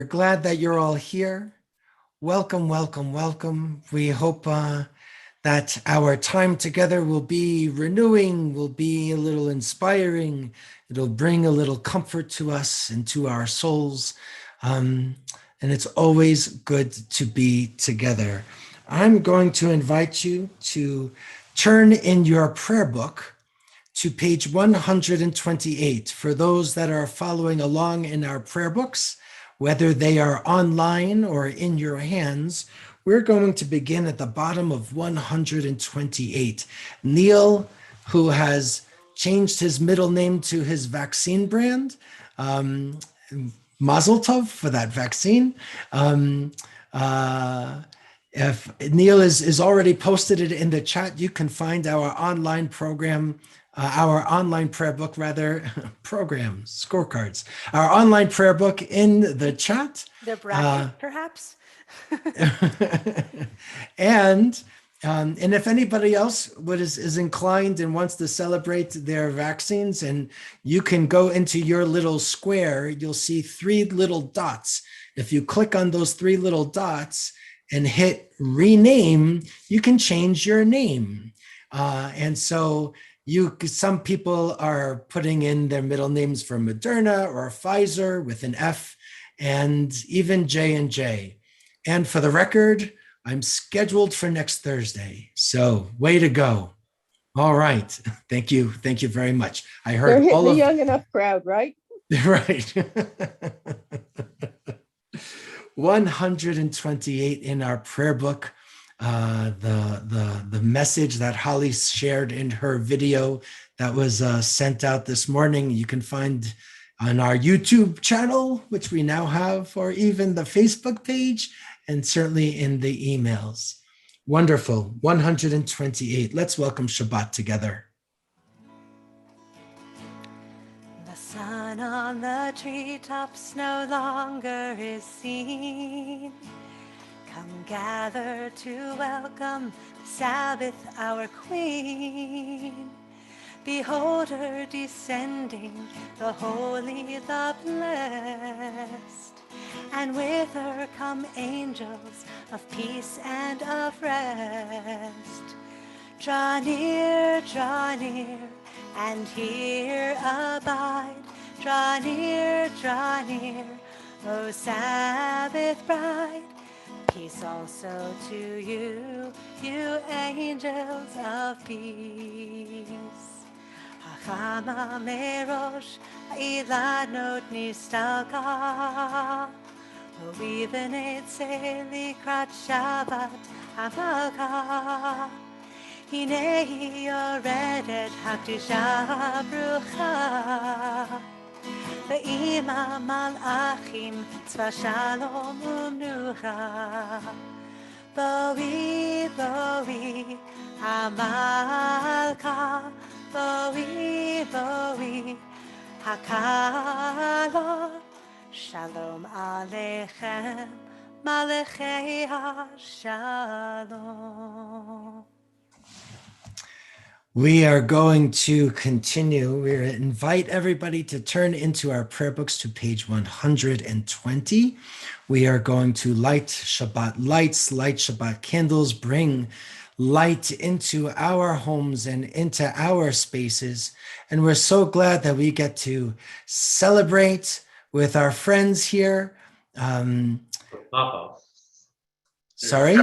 We're glad that you're all here. Welcome, welcome, welcome. We hope that our time together will be renewing, will be a little inspiring. It'll bring a little comfort to us and to our souls. And it's always good to be together. I'm going to invite you to turn in your prayer book to page 128 for those that are following along in our prayer books. Whether they are online or in your hands, we're going to begin at the bottom of 128. Neil, who has changed his middle name to his vaccine brand, Mazel Tov for that vaccine. If Neil is already posted it in the chat, you can find our online program, our online prayer book, programs, scorecards, our online prayer book in the chat. The bracket, perhaps? And if anybody else is inclined and wants to celebrate their vaccines, and you can go into your little square, you'll see 3 little dots. If you click on those 3 little dots and hit rename, you can change your name. And so some people are putting in their middle names for Moderna or Pfizer with an F, and even J&J. And for the record, I'm scheduled for next Thursday. So way to go. All right. Thank you. Thank you very much. I heard they're hitting the young enough crowd, right? Right. 128 in our prayer book. The message that Holly shared in her video that was sent out this morning, you can find on our YouTube channel, which we now have, or even the Facebook page, and certainly in the emails. Wonderful. 128. Let's welcome Shabbat together. The sun on the treetops no longer is seen. Come gather to welcome the Sabbath, our Queen. Behold her descending, the holy, the blessed. And with her come angels of peace and of rest. Draw near, and here abide. Draw near, O Sabbath bride. Peace also to you, you angels of peace. Hachama merosh, ilanot nistalka. Even etzeh likrat Shabbat hamalka. Hinei yoredet hakdusha brucha. Ve'ima malachim tzva shalom u'mnucha. Boi, boi, hamalka. Boi, boi, hakala. Shalom aleichem, malachei ha-shalom. We are going to continue. We invite everybody to turn into our prayer books to page 120. We are going to light Shabbat lights, light Shabbat candles, bring light into our homes and into our spaces. And we're so glad that we get to celebrate with our friends here. Sorry?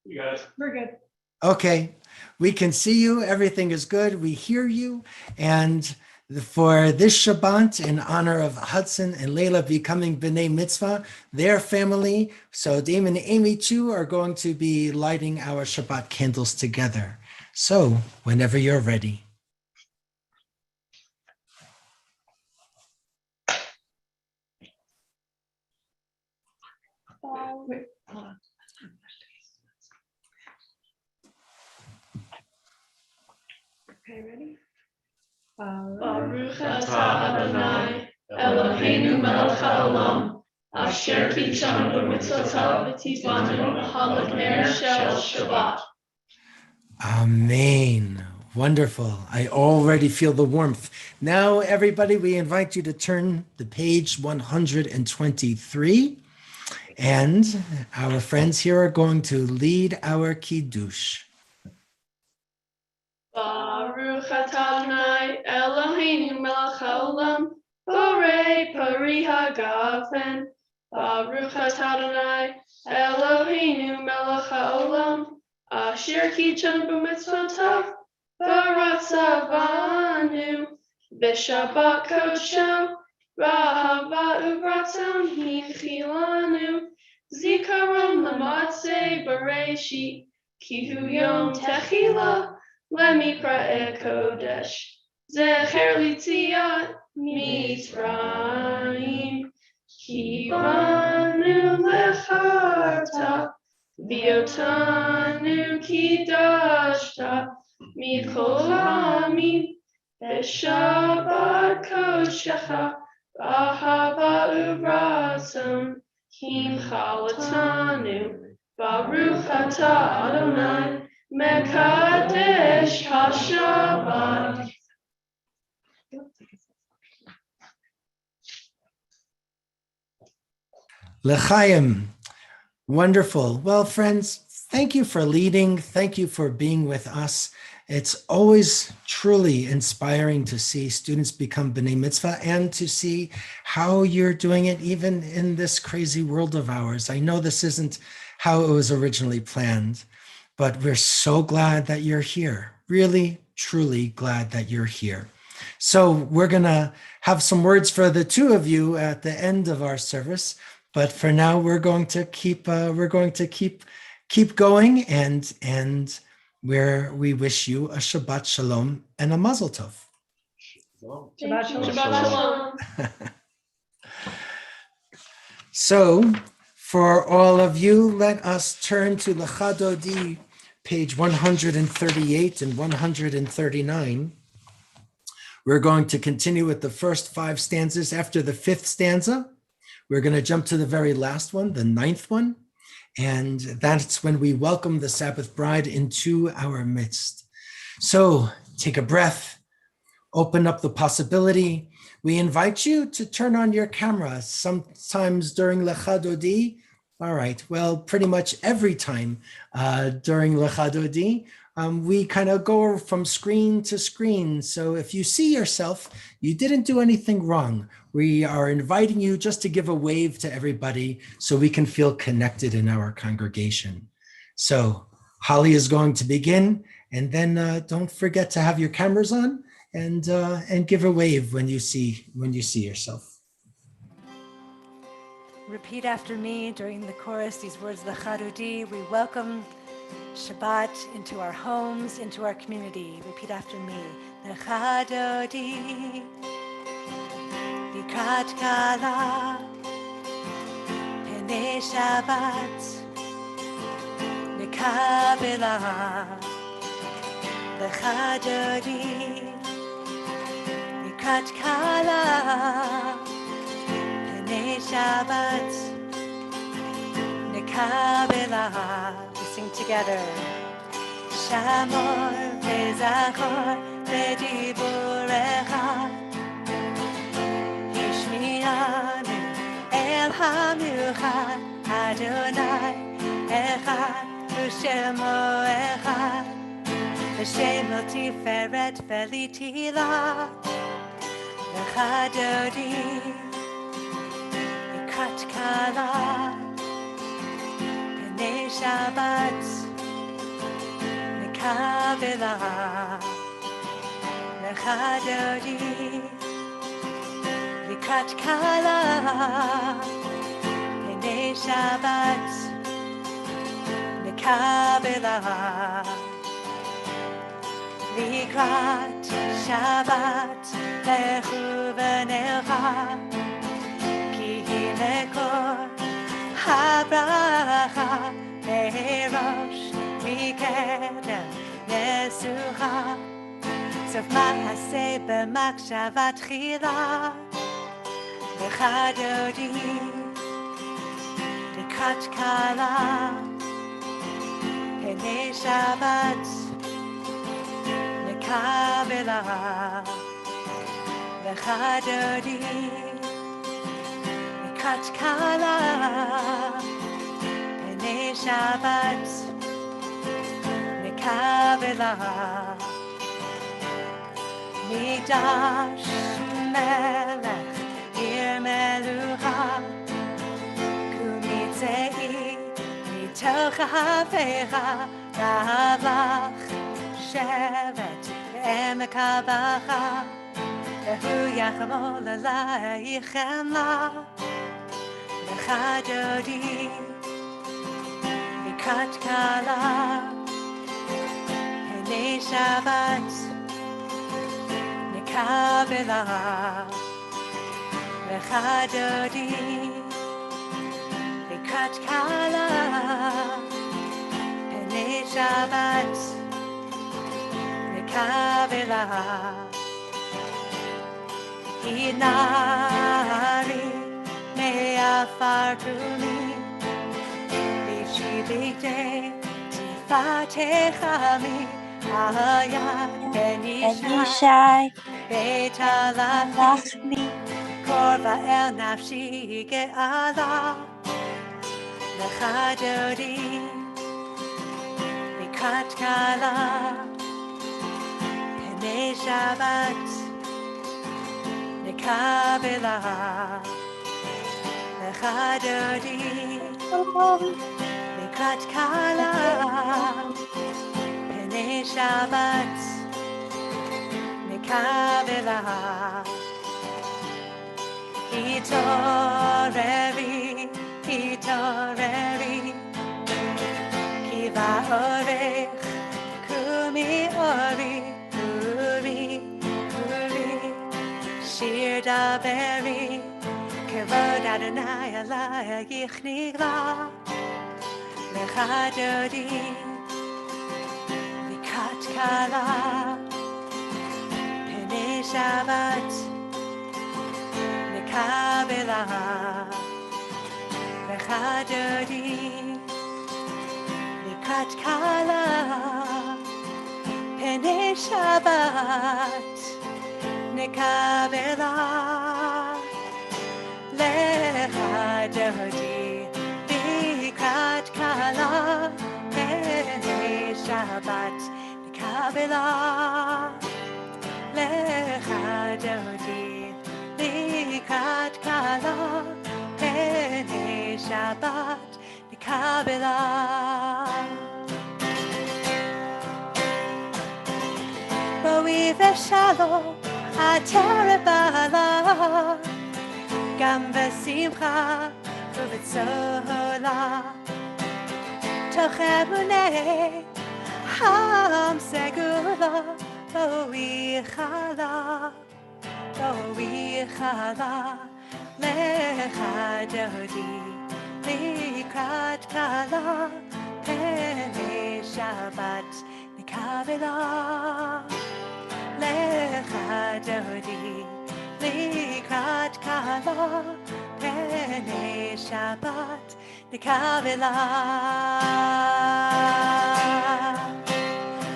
You guys, we're good. Okay. We can see you. Everything is good. We hear you. And for this Shabbat, in honor of Hudson and Layla becoming B'nai Mitzvah, their family, so Damon and Amy too, are going to be lighting our Shabbat candles together. So whenever you're ready. Wait, hold on. Okay, ready? Baruch atah Adonai, Eloheinu melech haolam, asher kidshanu b'mitzvotav v'tzivanu halaner shel Shabbat. Amen. Wonderful. I already feel the warmth. Now, everybody, we invite you to turn to page 123. And our friends here are going to lead our Kiddush. Baruch atah Adonai Eloheinu melech haolam, borei pari hagafen. Baruch atah Adonai Eloheinu melech haolam, asher kidsanu b'mitzvotav, baratzavanu, b'shabbat kodsho, rahava uvratzon hinchilanu, zikaron lamatzei bereshit, ki hu yom techila, Lemikra Kodesh, Zecher Litziat Mitzrayim, Kibanu Lecharta, Biotanu Kidashta, Mikol Hamim, Beshabbat Koshecha, Ahava Uvratzon, Kim Chalatanu, Baruch Atah Adonai, Mekadesh HaShabbat. L'chaim. Wonderful. Well, friends, thank you for leading. Thank you for being with us. It's always truly inspiring to see students become B'nai Mitzvah and to see how you're doing it even in this crazy world of ours. I know this isn't how it was originally planned, but we're so glad that you're here. Really, truly glad that you're here. So we're going to have some words for the two of you at the end of our service. But for now, we're going to keep going, and where we wish you a Shabbat Shalom and a Mazel Tov. Shabbat Shalom. So, for all of you, let us turn to Lecha Dodi, page 138 and 139. We're going to continue with the first 5 stanzas. After the 5th stanza, we're going to jump to the very last one, the 9th one. And that's when we welcome the Sabbath bride into our midst. So take a breath, open up the possibility. We invite you to turn on your camera sometimes during Lecha Dodi. All right, well, pretty much every time during Lecha Dodi, we kind of go from screen to screen. So if you see yourself, you didn't do anything wrong. We are inviting you just to give a wave to everybody so we can feel connected in our congregation. So Holly is going to begin, and then don't forget to have your cameras on and give a wave when you see yourself. Repeat after me during the chorus these words, Lecha Dodi. We welcome Shabbat into our homes, into our community. Repeat after me. Lecha Dodi, Likrat Kala, Penei Shabbat, Mekabela. Lecha Dodi, Likrat Kala, Penei Shabbat, Mekabela. Sing together. Shamor v'zachor v'dibur echad, Hishmianu el hamiuchad, Adonai echad, U'shemo echad, V'shem lo tiferet v'litila, Lecha Dodi, Likrat Kala, Penei Shabbat, Mekabela. Lecha Dodi, Likrat Kala, Penei Shabbat, Mekabela. Likrat Shabbat, Lechu v'nelcha, Ki hi mekor Habracha Merosh Mikedem Nesucha Sof Ma'aseh B'Machshava Tchila Lecha Dodi Likrat Kala Penei Shabbat Nekabela Lecha Dodi Katkala Pnei Shabbat Nekabela Midash Melech Ir Melucha Kumitzei Mitoch Havecha Ravach Shevet Emek Habacha Hu Yachamol Alaychem La Lecha Dodi Vikat Kala Pnei Shabbat Nekabela Lecha Dodi Vikat Kala Pnei Shabbat Nekabela Inari me'afar kumi B'shivite tifatechami Ayad benishai Betalachmi Korva el nafshi ge'ala Lecha Dodi Vikat Kala Pnei Shabbat Nekabela Lecha Dodi Vikat Kala Pnei Shabbat Nekabela Hitoreri Kiva Orech Kumi Ori Shir Daberi Kavod Adonai Alayich Nigla Lecha Dodi Vikat Kala Pnei Shabbat Nekabela Lecha Dodi Vikat Kala Pnei Shabbat Nekabela Lecha Dodi Vikat Kala Pnei Shabbat Nekabela Lecha Dodi Vikat Kala Pnei Shabbat Nekabela Boi v'shalom Atarabala Gam v'simcha U'v'tzola Toch emunei Ham segula Boi chala Lecha Dodi Vikat Kala Pnei Shabbat Nekabela Lecha Dodi Vikat Kala Pnei Shabbat Nekabela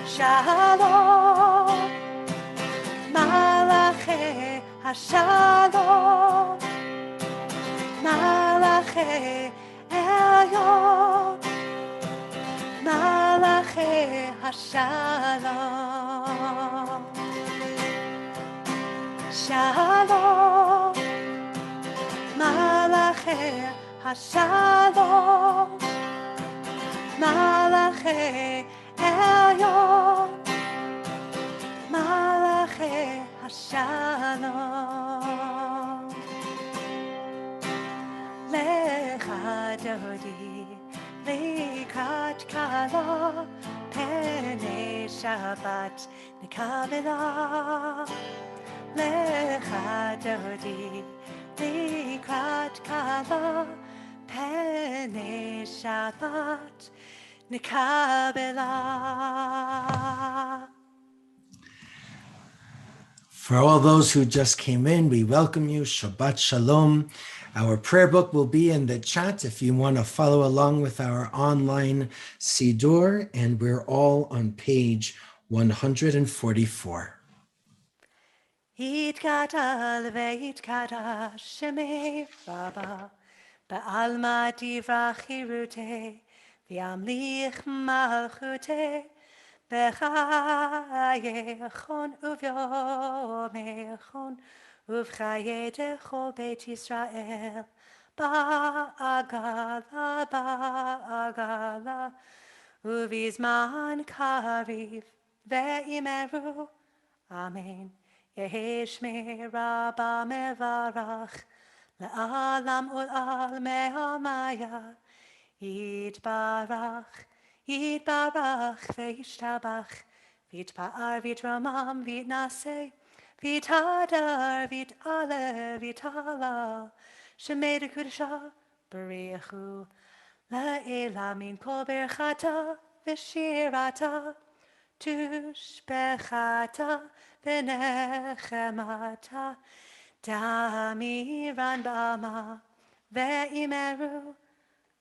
Shalom Malachi HaShalom Malachi Elyon Malachi HaShalom Shalom Malachi HaShalom Malachi Elyon Malachi HaShalom Lecha Dodi Vikat Kala Pnei Shabbat Nekabela Lecha Dodi Vikat Kala Pnei Shabbat Nekabela. For all those who just came in, we welcome you. Shabbat Shalom. Our prayer book will be in the chat if you want to follow along with our online Siddur, and we're all on page 144. Yitgadal ve'yitgadash shemei Rabba ba'alma divra chirute v'yamlich malchute b'chayechon uvyomechon uv'chayedecho Beit Yisrael ba'agala uvizman kariv ve'imeru Amen. Yehi Shmi Rabba Mevarach Le'alam Ul'al Me'amaya Yitbarach Ve'yishtabach V'yitpa'ar V'yitramam V'yitnaseh V'yitadar V'yit'ala Shemei Dekudesha B'richu La'ela Min Kol Berchata V'shirata Tushbechata v'nechemata damiran b'ama ve'imeru.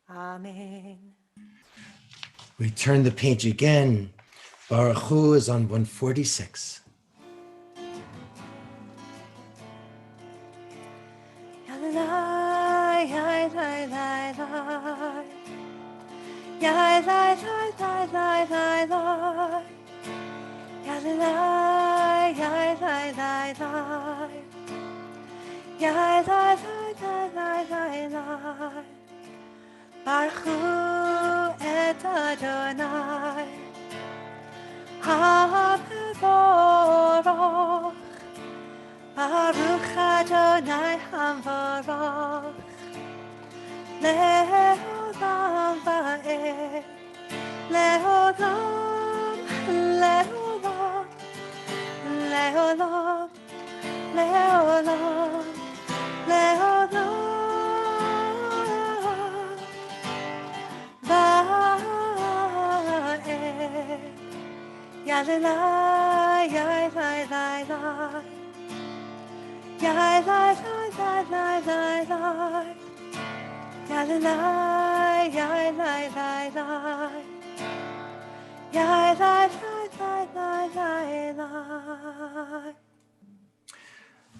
Amen. We turn the page again. Baruch Hu is on 146. Yalai, yalai, yalai, yalai, yalai, yalai, yalai. Yalai, yalai, yalai, yalai, yalai, yalai. Baruch Hu et Adonai HaMevorach. Baruch Adonai HaMevorach Le'olam va'ed Le'olam, Le'olam, Le'olam, Le'olam, Le'olam va'ed Yalilai, yalai, yalai, yalai, yalai, yalai, yalilai, yalai, yalai.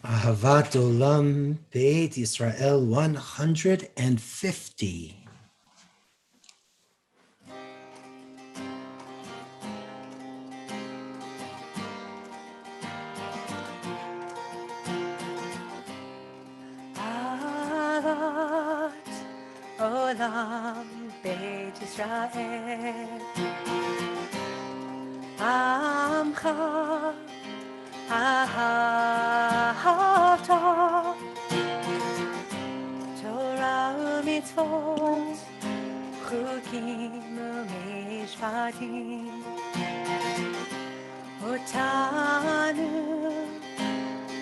Ahavat Olam Beit Yisrael 150. Ahavat Olam Beit Yisrael Amcha ahavta Torah u'mitzvot chukim u'mishpatim Otanu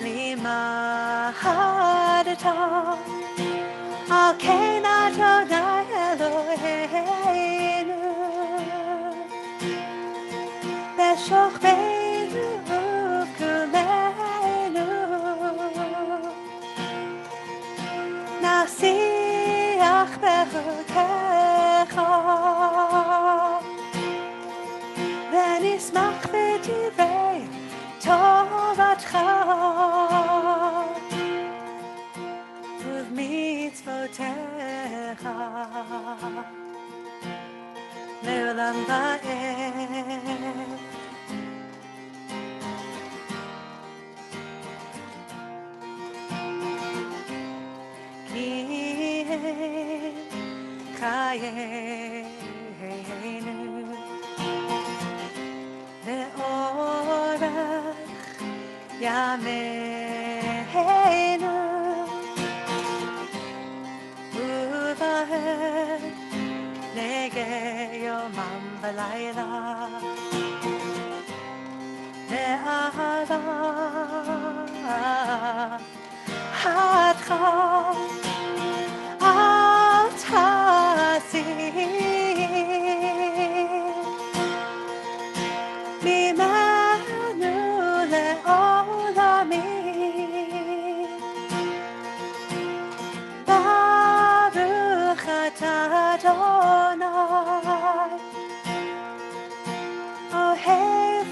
limadta Al ken Adonai Eloheinu B'shochbeinu u'v'kuleinu Nasiach b'chukecha V'nismach b'divrei Toratcha U'v'mitzvotecha Le'olam va'ed. Chayenu ve'orech yameinu uvahet negeh yomam v'layla ve'ahava hatcha Al tasir mimanu le'olamim Baruch atah Adonai Ohev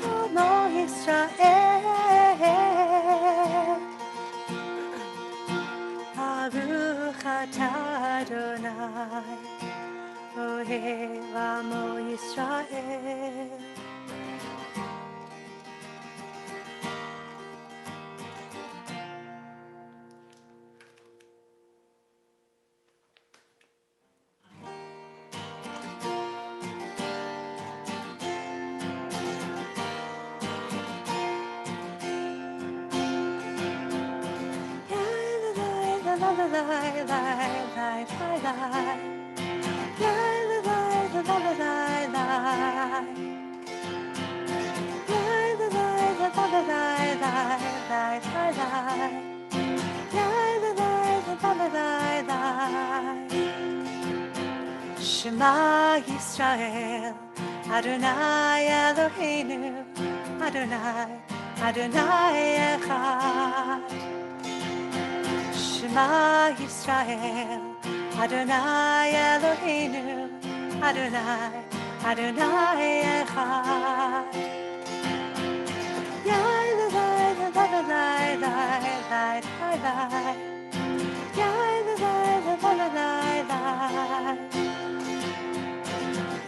Ohev Amo Yisrael. Shema Yisrael, Adonai Eloheinu, Adonai, Adonai Echad. Shema Yisrael, Adonai Eloheinu, Adonai, Adonai Echad. Yai l'lai, l'lai, l'lai, l'lai, l'lai, l'lai. Yai l'lai, l'lai, l'lai, l'lai.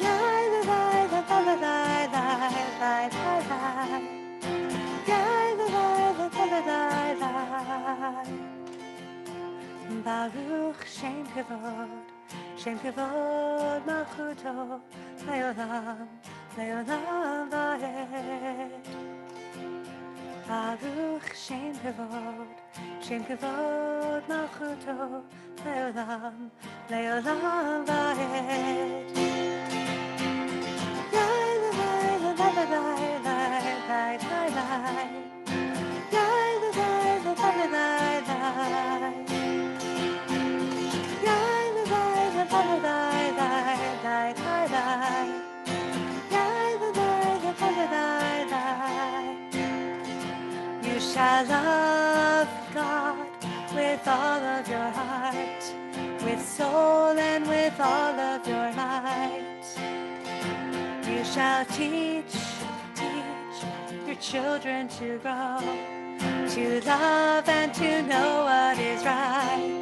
Yai l'lai, l'lai, l'lai, l'lai, l'lai. Yai l'lai, l'lai, l'lai, l'lai. Baruch Shem Kavod Malchuto, Leolam, Leolam Vaed. Baruch Shem Kavod Malchuto, Leolam, Leolam Vaed. Yai l'lai, l'lai, l'lai, l'lai, l'lai, l'lai. Yai l'lai, l'lai, l'lai, l'lai. You shall love God with all of your heart, with soul and with all of your might. You shall teach your children to grow, to love and to know what is right.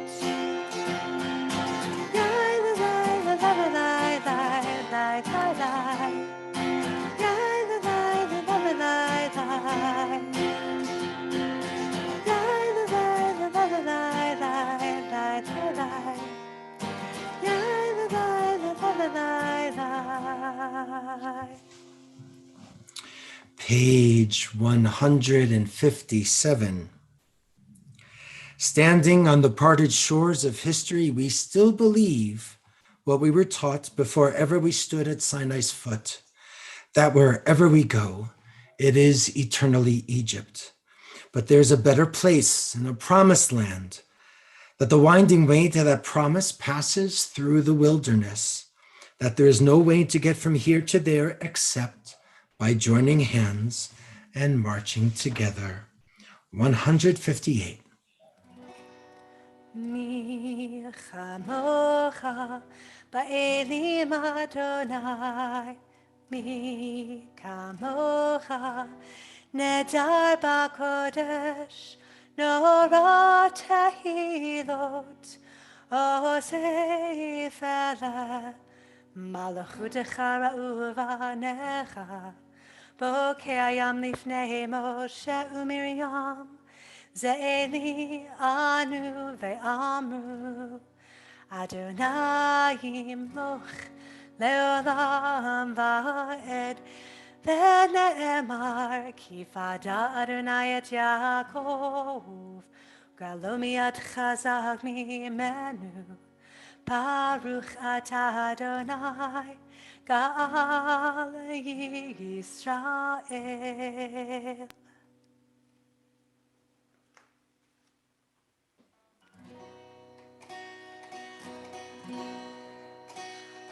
Page 157. Standing on the parted shores of history, we still believe what we were taught before ever we stood at Sinai's foot, that wherever we go, it is eternally Egypt. But there's a better place in a promised land, that the winding way to that promise passes through the wilderness, that there is no way to get from here to there except by joining hands and marching together. 158. Mi chamocha ba'elim Adonai, mi kamocha nedar ba'kodesh, nora tehilot, osei fele, malachutecha ra'u v'anecha, bokei hayam lifnei Moshe u'Miriam, Ze'eli anu ve'amru, Adonai yimloch leolam va'ed, ve'ne'emar ki fada Adonai et Yaakov, galo miyad chazak mimenu, Baruch atah Adonai, Ga'al Yisrael.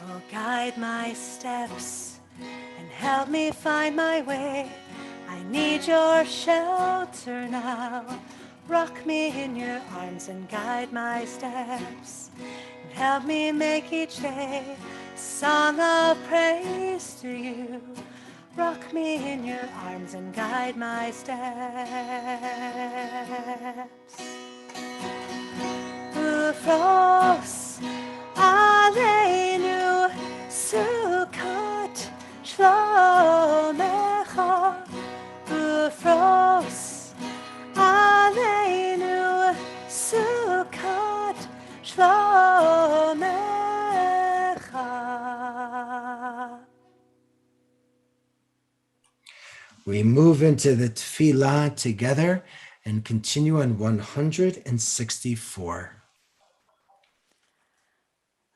Oh, guide my steps and help me find my way. I need your shelter now. Rock me in your arms and guide my steps. And help me make each day a song of praise to you. Rock me in your arms and guide my steps. Ufros, Alleluia. We move into the tefillah together and continue on 164.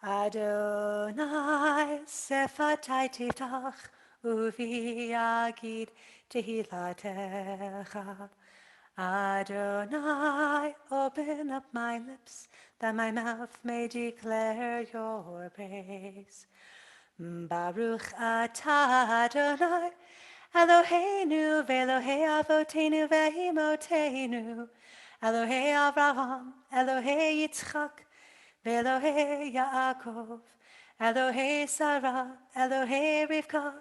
Adonai sefatai tiftach uvi yagid tehilatecha. Adonai, open up my lips, that my mouth may declare your praise. Baruch atah Adonai, Eloheinu ve'Elohei avotenu ve'imotenu, Elohei Avraham, Elohei Yitzchak, ve'Elohei Yaakov, Elohei Sarah, Elohei Rivka,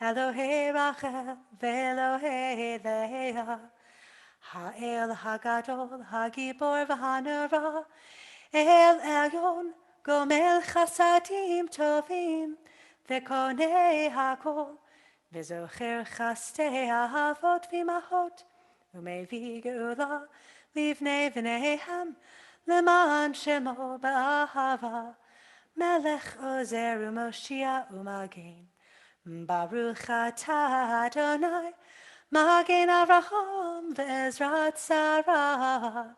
Elohei Rachel, ve'Elohei Leah. Ha'el Hagadol, Hagibor v'Hanara, El Elyon, Gomel Chasadim Tovim, V'konei Hakol, V'zocher Chastei Ahavot V'imahot, U'mevi Geula, Livnei V'neihem, Leman Shemo Ba'ahava, Melech Ozer U'Moshia U'Magen, Baruch atah Adonai, Magen Avraham ve'Ezrat Sarah.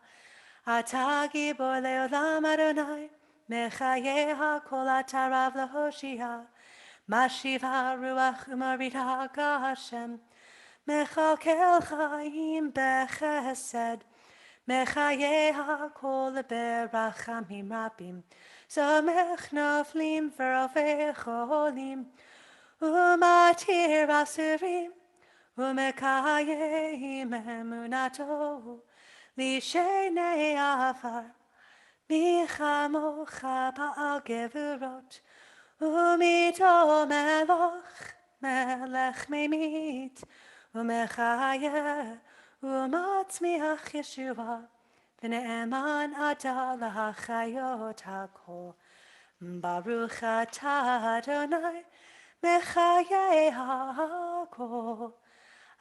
Atah gibor le'olam Adonai, Mechaye ha'kol atah rav lehoshia. Mashiv ha'ruach u'marit Har HaShem. Mechalkel chayim bechesed. Mechaye ha'kol berachamim rabim. Zomech noflim v'rovei cholim. Umatir asurim. Umekayim emunato lishenei afar michamocha ba'al gevurot umito melech memit umechaye umatzmiach Yeshua v'ne'eman ata lahachayot hakol Baruch atah Adonai mechaye hakol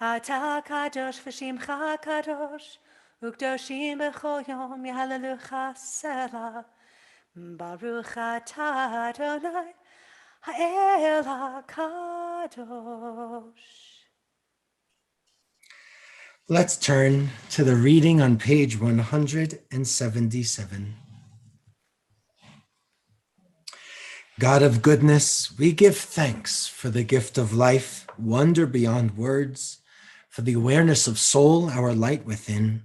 Ata kadosh v'shimcha kadosh, ukdoshim b'chol yom yahalelucha selah. Baruch atah Adonai, ha'el hakadosh. Let's turn to the reading on page 177. God of goodness, we give thanks for the gift of life, wonder beyond words, for the awareness of soul, our light within,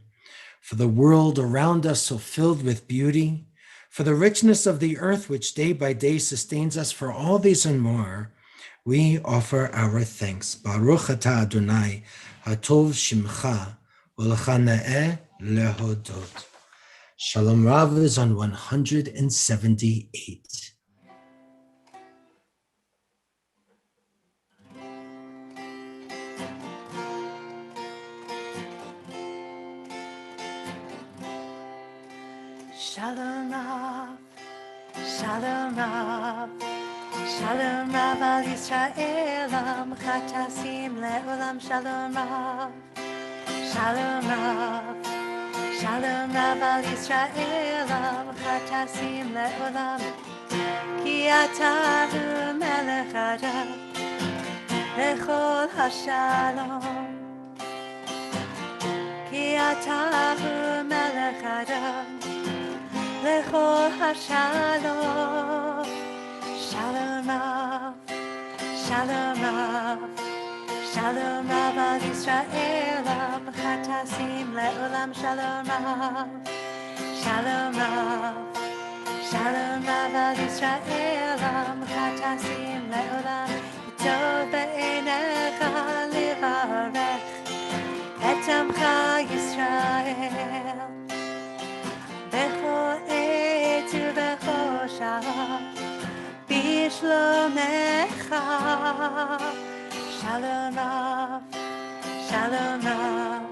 for the world around us so filled with beauty, for the richness of the earth which day by day sustains us. For all these and more, we offer our thanks. Baruch atah Adonai, hatov shimcha, u'lecha na'eh lehodot. Shalom Rav is on 178. Shalom Rav, Shalom Rav, Shalom Rav al Yisraelam, Chatasim le'olam Shalom Rav, Shalom Rav, Shalom Rav al Yisraelam, Chatasim le'olam, Ki atah hu melech Adam, lechol hashalom, Ki atah hu melech Adam, Lechol hashalom, Shalom Rav, Shalom Rav, Shalom Rav al Yisraelam, Chatasim le'olam Shalom Rav, Shalom Rav, Shalom Rav al Yisraelam, Chatasim le'olam, Tov be'einecha livarech, et amcha Yisrael. Bechol et ubechol shah, bishlomecha. Shalom Rav, Shalom Rav,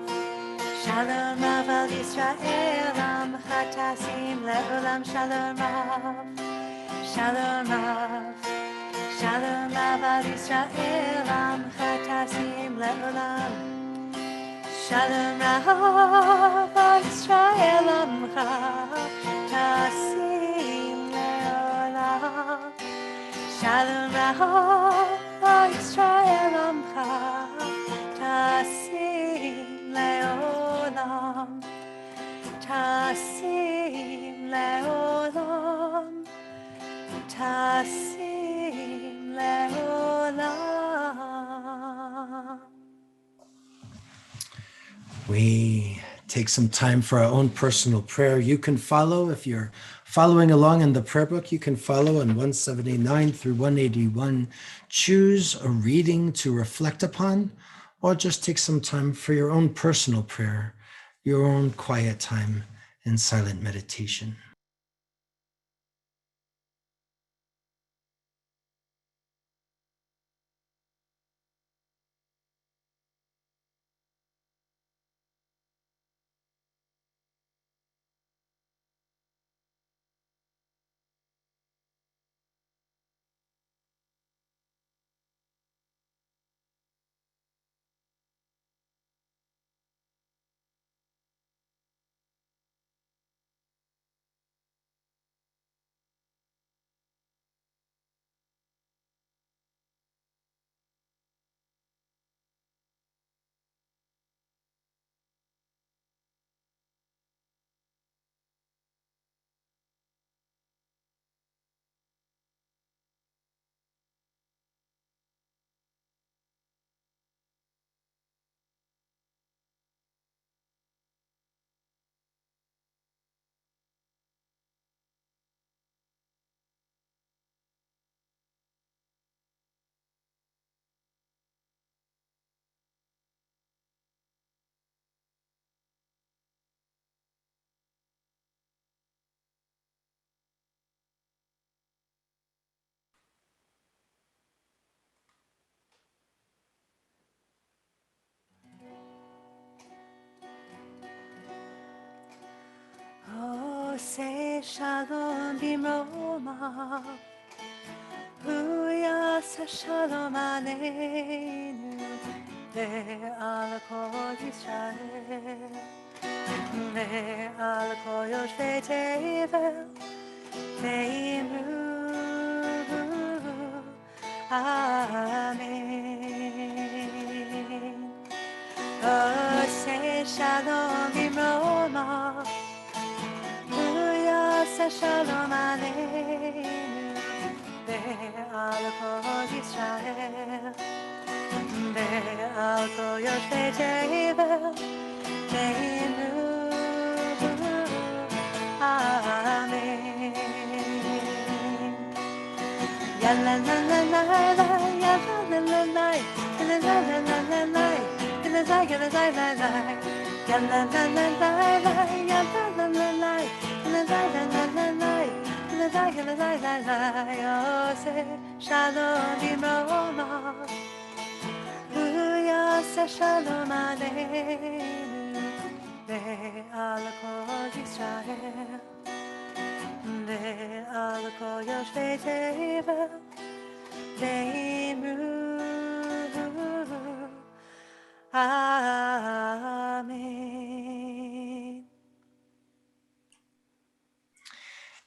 Shalom Rav al Yisraelam, Chatasim le'olam Shalom Rav, Shalom Rav, Shalom Rav al Yisraelam, Chatasim le'olam. Shalom Rav al Yisraelam, Chatasim le'olam. Shalom Rav al Yisraelam, Chatasim Tasim leolam, tasim leolam. We take some time for our own personal prayer. You can follow, if you're following along in the prayer book, you can follow on 179 through 181. Choose a reading to reflect upon, or just take some time for your own personal prayer, your own quiet time in silent meditation. Oh, say shalom bimroma, Huyas shalom aleinu, ve'al kol Yisrael, ve'al kol yoshvei tevel, ve'imru, Amen. Oh, say shalom bimroma, Huyas shalom aleinu, ve'al kol Yisrael, ve'al kol yoshvei tevel, ve'imru, Amen. Ya la la la la la, ya la la la la, ya la la la la la, ya la la ya la la la la, ya la la la la la, ya la la la la, ya la la la la la, ya la la ya la la la la. Oh, say shalom bimroma, Huyas shalom aleinu, ve'al kol Yisrael, ve'al kol yoshvei tevel, ve'imru, Amen.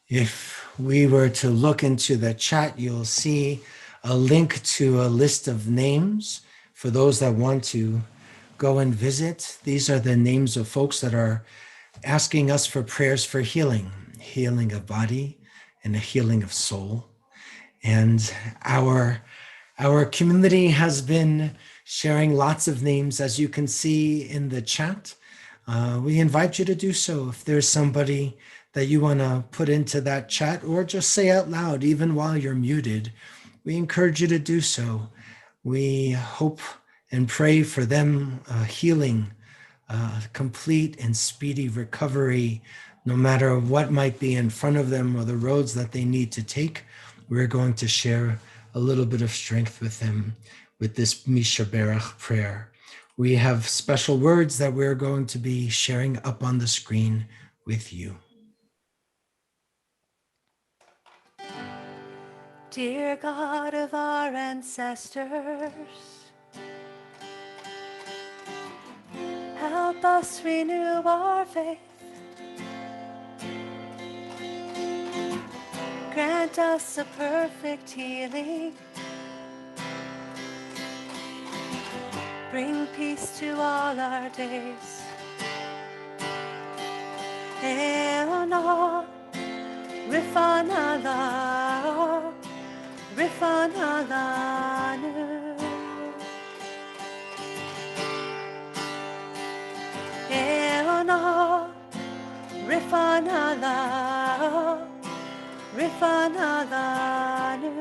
If we were to look into the chat, you'll see a link to a list of names for those that want to go and visit. These are the names of folks that are asking us for prayers for healing, healing of body and a healing of soul. And our community has been sharing lots of names, as you can see in the chat. We invite you to do so. If there's somebody that you want to put into that chat, or just say out loud, even while you're muted, we encourage you to do so. We hope and pray for them healing, complete and speedy recovery, no matter what might be in front of them or the roads that they need to take. We're going to share a little bit of strength with them with this Misha Berach prayer. We have special words that we're going to be sharing up on the screen with you. Dear God of our ancestors, help us renew our faith. Grant us a perfect healing. Bring peace to all our days. Eono, Rifanala, Rifanalanu. Eono, Rifanala, Rifanalanu.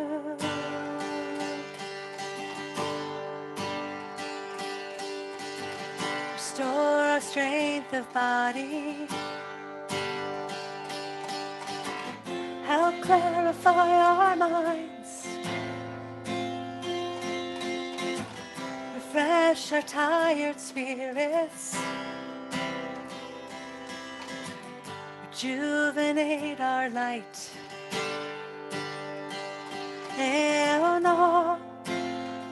Restore our strength of body. Help clarify our minds. Refresh our tired spirits. Rejuvenate our light. Eono,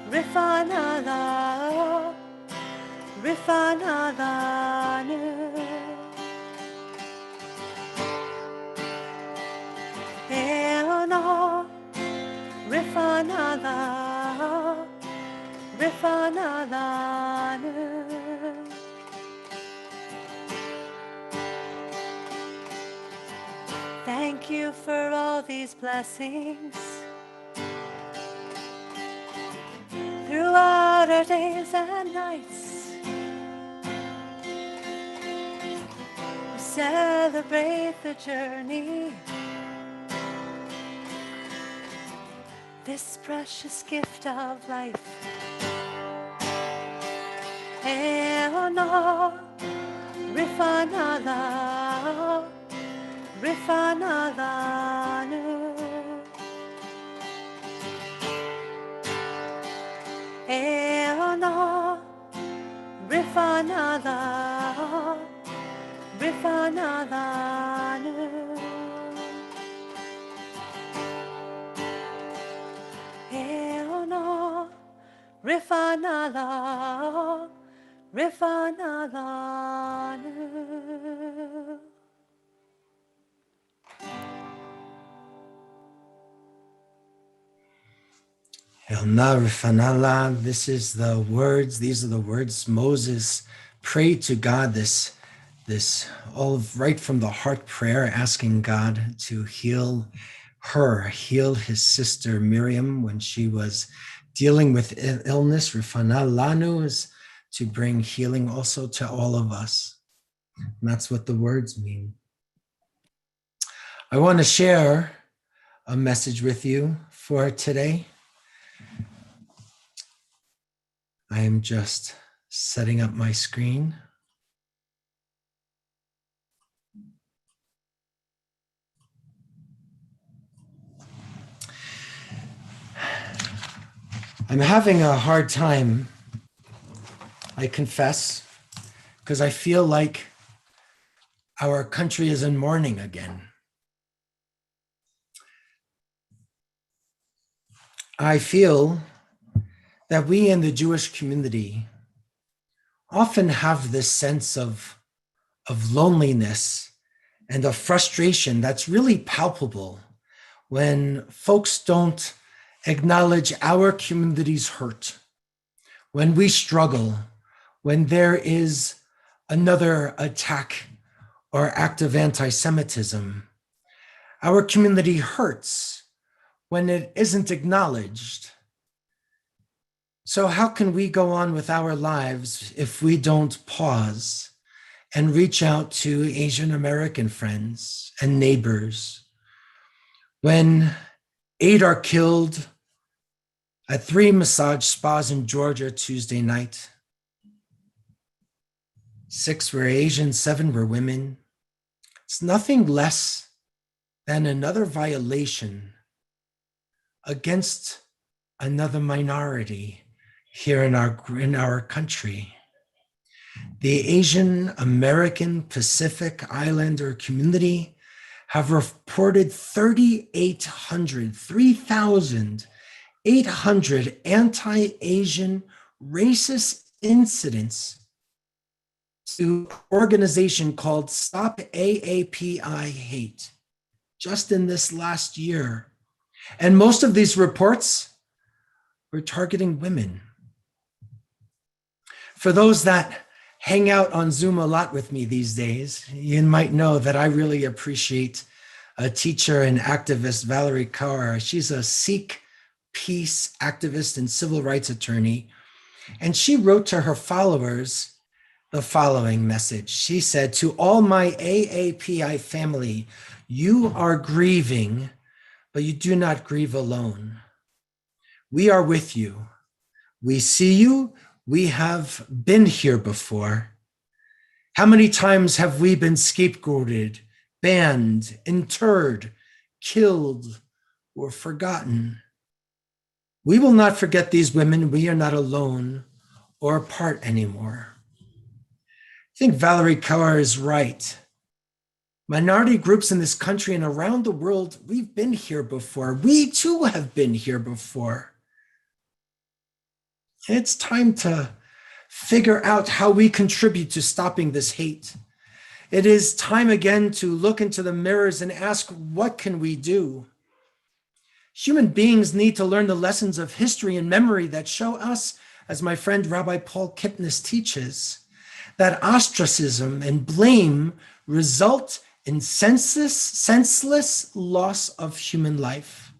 Rifanala, Rifanalanu. Eono, Rifanala, Rifanalanu. Thank you for all these blessings throughout our days and nights. We celebrate the journey, this precious gift of life. Eono, Rifanala, Rifanalanu. Eono, Rifanala, Rifanalanu. Eono, Rifanala, Rifanalanu. Elna Rifanala, these are the words Moses prayed to God, this all right from the heart prayer, asking God to heal his sister Miriam when she was dealing with illness. Rifanalanu is to bring healing also to all of us. And that's what the words mean. I want to share a message with you for today. I am just setting up my screen. I'm having a hard time, I confess, because I feel like our country is in mourning again. I feel that we in the Jewish community often have this sense of loneliness and of frustration that's really palpable when folks don't acknowledge our community's hurt, when we struggle, when there is another attack or act of anti-Semitism. Our community hurts when it isn't acknowledged. So how can we go on with our lives if we don't pause and reach out to Asian American friends and neighbors? When 8 are killed at 3 massage spas in Georgia Tuesday night, 6 were Asian, 7 were women. It's nothing less than another violation against another minority here in our country. The Asian American Pacific Islander community have reported 3,800 anti-Asian racist incidents to an organization called Stop AAPI Hate just in this last year. And most of these reports were targeting women. For those that hang out on Zoom a lot with me these days, you might know that I really appreciate a teacher and activist, Valerie Kaur. She's a Sikh peace activist and civil rights attorney. And she wrote to her followers the following message. She said, "To all my AAPI family, you are grieving, but you do not grieve alone. We are with you. We see you. We have been here before. How many times have we been scapegoated, banned, interred, killed, or forgotten? We will not forget these women. We are not alone or apart anymore." I think Valerie Kaur is right. Minority groups in this country and around the world, we've been here before. We too have been here before. It's time to figure out how we contribute to stopping this hate. It is time again to look into the mirrors and ask, what can we do? Human beings need to learn the lessons of history and memory that show us, as my friend Rabbi Paul Kipnis teaches, that ostracism and blame result in senseless loss of human life.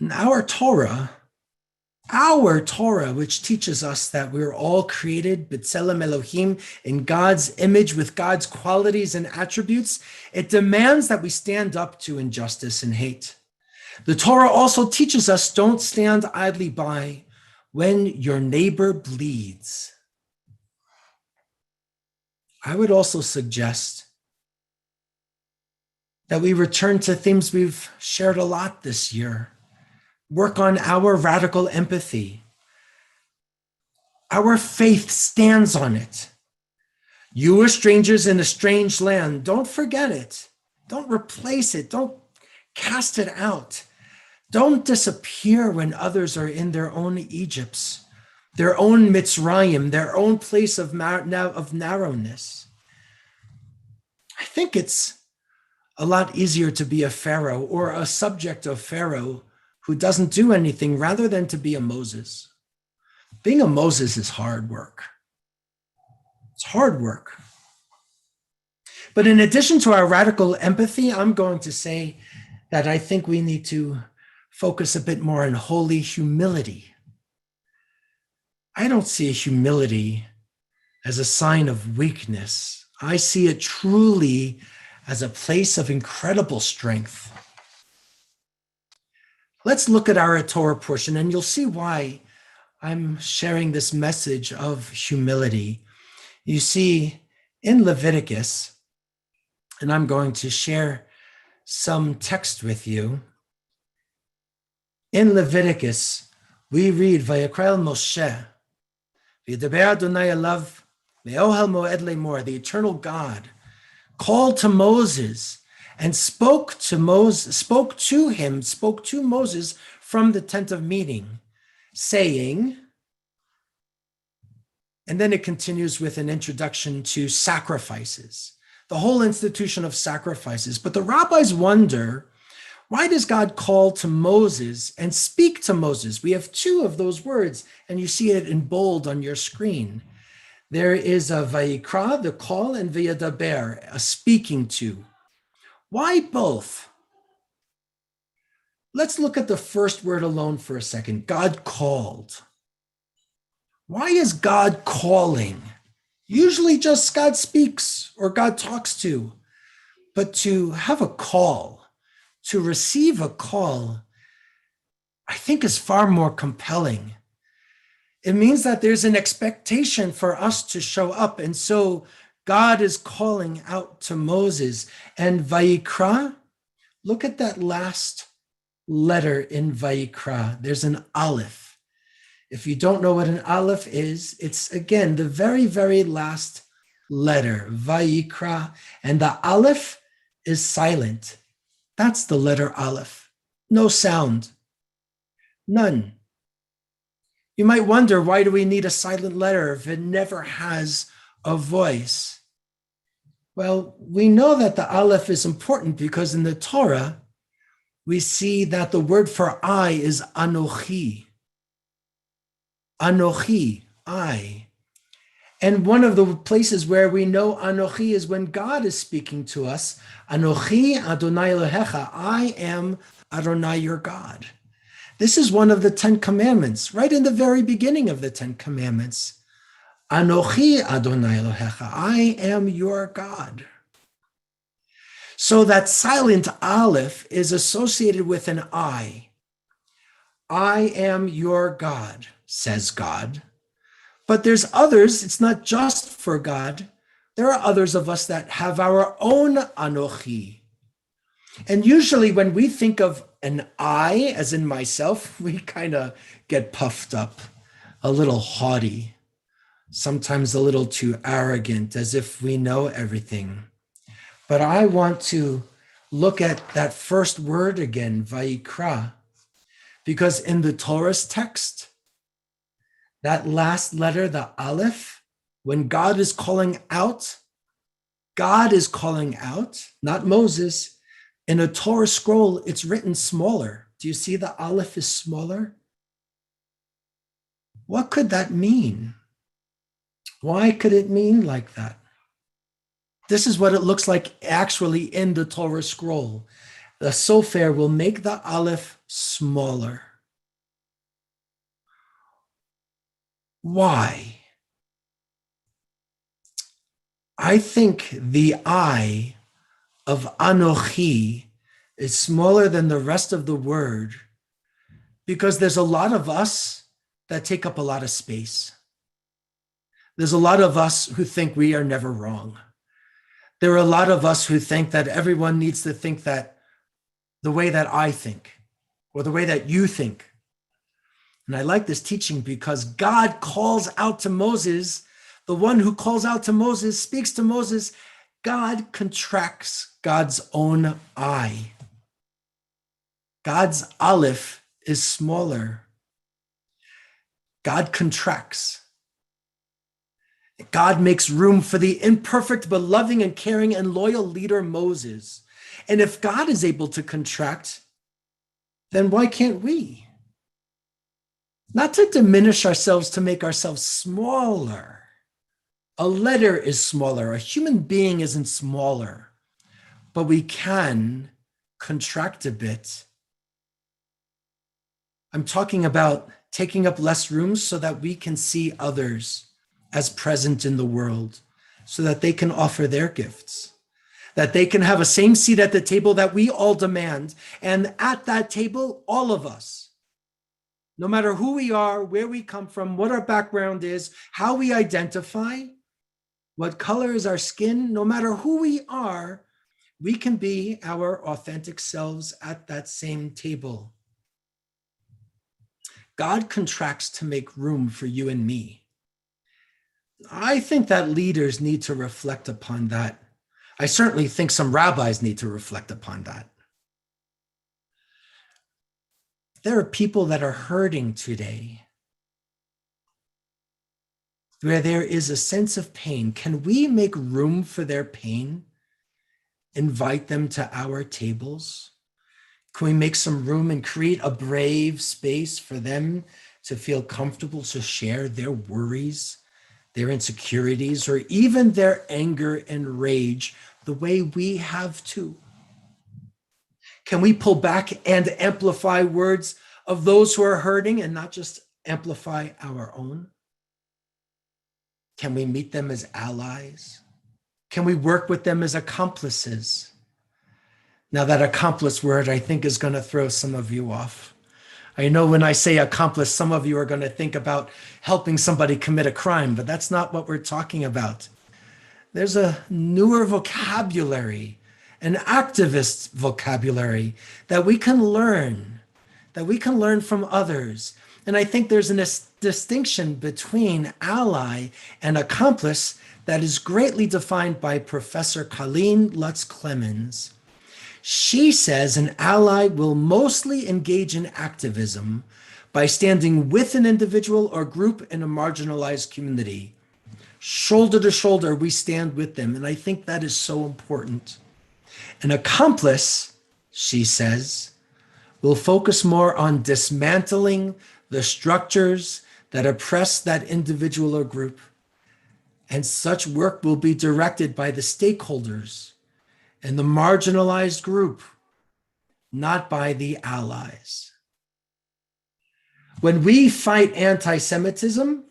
And our Torah, which teaches us that we're all created b'tselem Elohim, in God's image with God's qualities and attributes, it demands that we stand up to injustice and hate. The Torah also teaches us, don't stand idly by when your neighbor bleeds. I would also suggest that we return to themes we've shared a lot this year. Work on our radical empathy. Our faith stands on it. You are strangers in a strange land. Don't forget it. Don't replace it. Don't cast it out. Don't disappear when others are in their own Egypts, their own Mitzrayim, their own place of narrowness. I think it's a lot easier to be a Pharaoh or a subject of Pharaoh who doesn't do anything rather than to be a Moses. Being a Moses is hard work. It's hard work. But in addition to our radical empathy, I'm going to say that I think we need to focus a bit more on holy humility. I don't see humility as a sign of weakness. I see it truly as a place of incredible strength. Let's look at our Torah portion, and you'll see why I'm sharing this message of humility. You see, in Leviticus, and I'm going to share some text with you. In Leviticus, we read, Vayikra Moshe, V'yidaber Adonai elav me'ohel moed lemor, the eternal God, called to Moses and spoke to Moses from the tent of meeting, saying, and then it continues with an introduction to sacrifices, the whole institution of sacrifices. But the rabbis wonder, why does God call to Moses and speak to Moses? We have two of those words, and you see it in bold on your screen. There is a vayikra, the call, and vayadaber, a speaking to. Why both? Let's look at the first word alone for a second. God called. Why is God calling? Usually just God speaks or God talks to, but to have a call, to receive a call, I think is far more compelling. It means that there's an expectation for us to show up. And so God is calling out to Moses. And Vayikra, look at that last letter in Vayikra. There's an aleph. If you don't know what an aleph is, it's again the very, very last letter, Vayikra. And the aleph is silent. That's the letter aleph. No sound. None. You might wonder, why do we need a silent letter if it never has a voice? Well, we know that the aleph is important because in the Torah, we see that the word for I is anochi. Anochi. I. And one of the places where we know Anochi is when God is speaking to us. Anochi Adonai Elohecha, I am Adonai your God. This is one of the 10 commandments, right in the very beginning of the 10 commandments. Anochi Adonai Elohecha, I am your God. So that silent aleph is associated with an I. I am your God, says God. But there's others, it's not just for God. There are others of us that have our own Anochi. And usually when we think of an I, as in myself, we kind of get puffed up, a little haughty, sometimes a little too arrogant, as if we know everything. But I want to look at that first word again, Vayikra, because in the Torah's text, that last letter, the Aleph, when God is calling out, not Moses. In a Torah scroll, it's written smaller. Do you see the Aleph is smaller? What could that mean? Why could it mean like that? This is what it looks like actually in the Torah scroll. The Sofer will make the Aleph smaller. Why? I think the I of Anochi is smaller than the rest of the word because there's a lot of us that take up a lot of space. There's a lot of us who think we are never wrong. There are a lot of us who think that everyone needs to think that the way that I think or the way that you think. And I like this teaching because God calls out to Moses. The one who calls out to Moses speaks to Moses. God contracts God's own I. God's Aleph is smaller. God contracts. God makes room for the imperfect, but loving and caring and loyal leader Moses. And if God is able to contract, then why can't we? Not to diminish ourselves, to make ourselves smaller. A letter is smaller. A human being isn't smaller, but we can contract a bit. I'm talking about taking up less room so that we can see others as present in the world, so that they can offer their gifts, that they can have a same seat at the table that we all demand. And at that table, all of us, no matter who we are, where we come from, what our background is, how we identify, what color is our skin, no matter who we are, we can be our authentic selves at that same table. God contracts to make room for you and me. I think that leaders need to reflect upon that. I certainly think some rabbis need to reflect upon that. There are people that are hurting today, where there is a sense of pain. Can we make room for their pain? Invite them to our tables? Can we make some room and create a brave space for them to feel comfortable to share their worries, their insecurities, or even their anger and rage the way we have too? Can we pull back and amplify words of those who are hurting and not just amplify our own? Can we meet them as allies? Can we work with them as accomplices? Now that accomplice word, I think, is going to throw some of you off. I know when I say accomplice, some of you are going to think about helping somebody commit a crime, but that's not what we're talking about. There's a newer vocabulary, an activist vocabulary that we can learn from others. And I think there's a distinction between ally and accomplice that is greatly defined by Professor Colleen Lutz Clemens. She says an ally will mostly engage in activism by standing with an individual or group in a marginalized community. Shoulder to shoulder, we stand with them. And I think that is so important. An accomplice, she says, will focus more on dismantling the structures, that oppress that individual or group. And such work will be directed by the stakeholders and the marginalized group, not by the allies. When we fight anti-Semitism,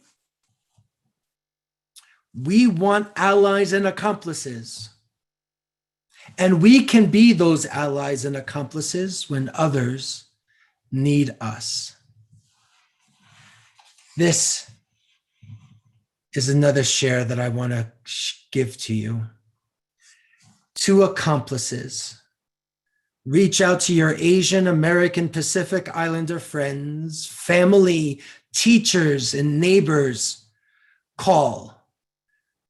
we want allies and accomplices. And we can be those allies and accomplices when others need us. This is another share that I want to give to you. 2 accomplices. Reach out to your Asian American Pacific Islander friends, family, teachers, and neighbors. Call,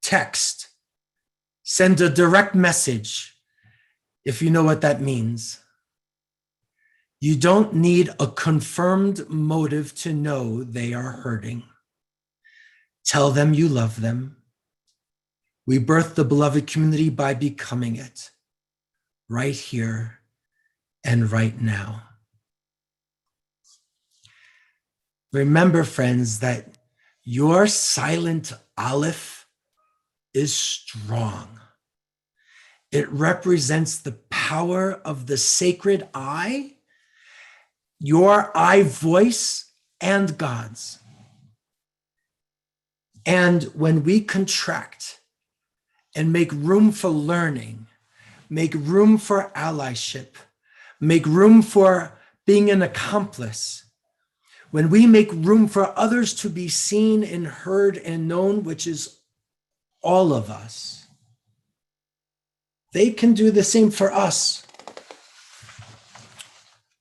text, send a direct message if you know what that means. You don't need a confirmed motive to know they are hurting. Tell them you love them. We birth the beloved community by becoming it, right here and right now. Remember, friends, that your silent Aleph is strong. It represents the power of the sacred I, your I voice, and God's. And when we contract and make room for learning, make room for allyship, make room for being an accomplice, when we make room for others to be seen and heard and known, which is all of us, they can do the same for us.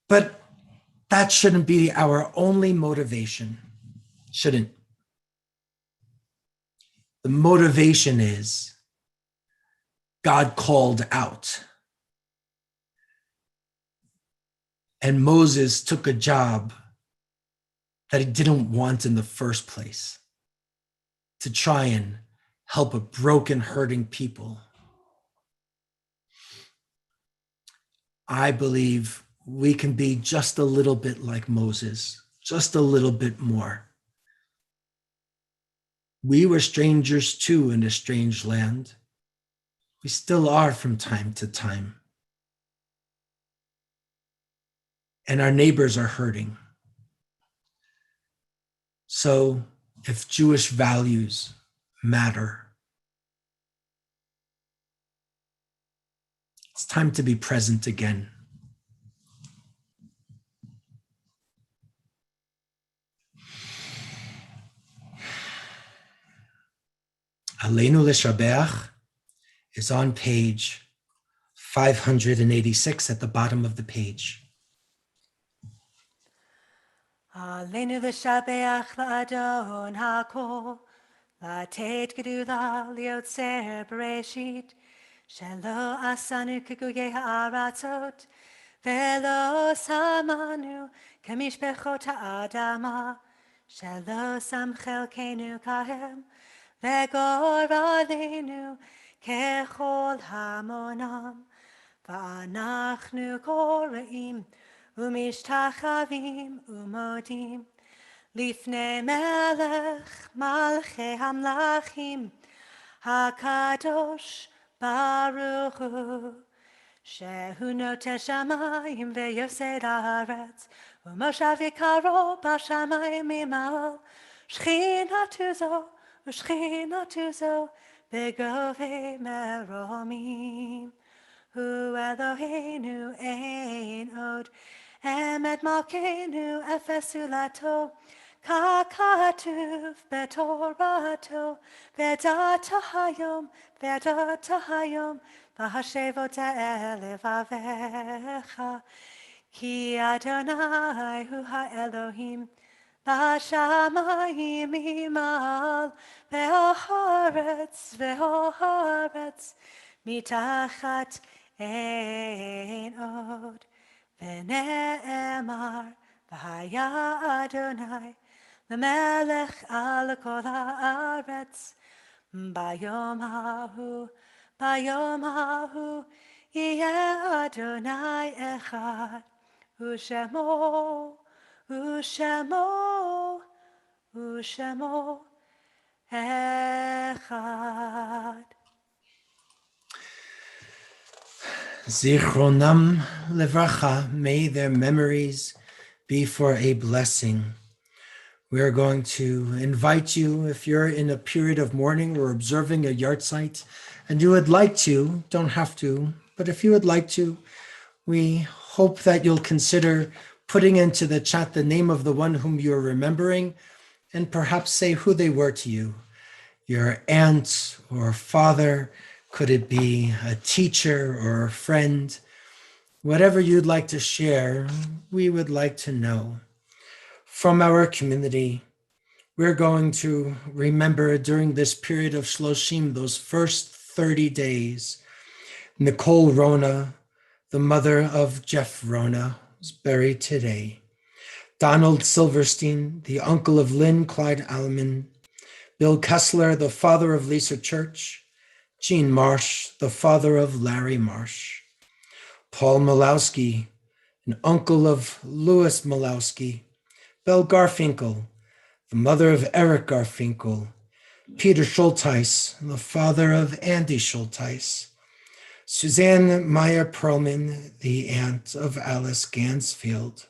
But that shouldn't be our only motivation. Shouldn't. The motivation is God called out. And Moses took a job that he didn't want in the first place, to try and help a broken, hurting people. I believe we can be just a little bit like Moses, just a little bit more. We were strangers too in a strange land. We still are from time to time. And our neighbors are hurting. So if Jewish values matter, it's time to be present again. Aleinu L'Shabeach is on page 586 at the bottom of the page. Aleinu l'shabeach la'adon ha'kol, la'tet gedula liotzer bereshit, shelo asanu keguyei ha'aratzot, velo samanu kemishpechot ha'adama, shelo sam chelkenu kahem, vegor aleinu kechol hamonam, va'anachnu koreim, ומשתחווים ומודים לפני מלך מלכי המלכים הקדוש ברוך הוא שהוא נוטה שמיים ויוסד הארץ ומושב יקרו בשמיים ממעל שכינתו זו ושכינתו זו בגובי מרומים הוא אלוהינו אין עוד אמת מלכנו אפס זולתו ככתוב בתורתו ודעת היום והשבות לבביך כי אדוני הוא האלוהים בשמיים ממעל והארץ מתחת אין עוד ונאמר והיה אדוני למלך על כל הארץ ביום ההוא יהיה אדוני אחד ושמו ושמו אחד. Zichronam levracha, may their memories be for a blessing. We're going to invite you, if you're in a period of mourning or observing a yahrzeit, and you would like to, don't have to, but if you would like to, we hope that you'll consider putting into the chat the name of the one whom you're remembering, and perhaps say who they were to you. Your aunt or father, could it be a teacher or a friend? Whatever you'd like to share, we would like to know. From our community, we're going to remember during this period of Shloshim, those first 30 days, Nicole Rona, the mother of Jeff Rona, was buried today. Donald Silverstein, the uncle of Lynn Clyde Alleman. Bill Kessler, the father of Lisa Church. Gene Marsh, the father of Larry Marsh. Paul Malowski, an uncle of Louis Malowski. Belle Garfinkel, the mother of Eric Garfinkel. Peter Schulteis, the father of Andy Schulteis. Suzanne Meyer Perlman, the aunt of Alice Gansfield.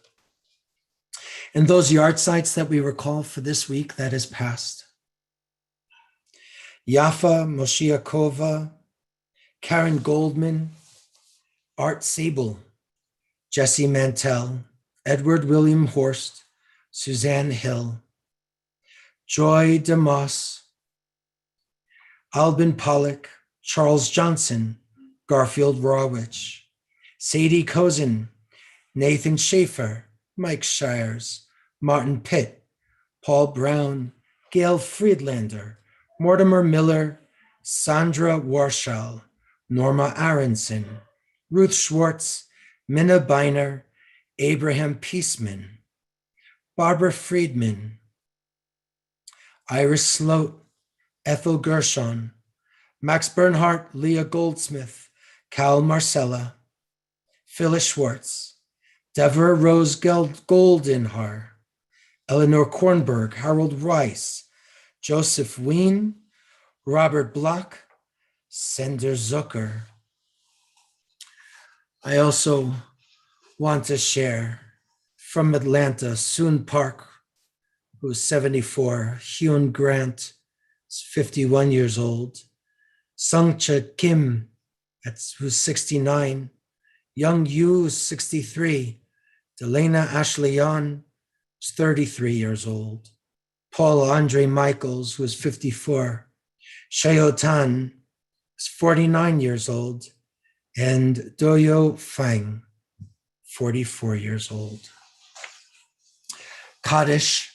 And those yahrzeits that we recall for this week that has passed. Yafa Moshiakova, Karen Goldman, Art Sable, Jesse Mantell, Edward William Horst, Suzanne Hill, Joy DeMoss, Albin Pollock, Charles Johnson, Garfield Rawich, Sadie Cozen, Nathan Schaefer, Mike Shires, Martin Pitt, Paul Brown, Gail Friedlander, Mortimer Miller, Sandra Warshall, Norma Aronson, Ruth Schwartz, Minna Beiner, Abraham Peaceman, Barbara Friedman, Iris Sloat, Ethel Gershon, Max Bernhardt, Leah Goldsmith, Cal Marcella, Phyllis Schwartz, Deborah Rose Goldenhar, Eleanor Kornberg, Harold Rice, Joseph Wien, Robert Block, Sender Zucker. I also want to share from Atlanta, Soon Park, who's 74, Hyun Grant, is 51 years old, Sungcha Kim, who's 69, Young Yu, 63, Delana Ashley Yon, is 33 years old, Paul Andre Michaels, who is 54, Sheo Tan, is 49 years old, and Doyo Fang, 44 years old. Kaddish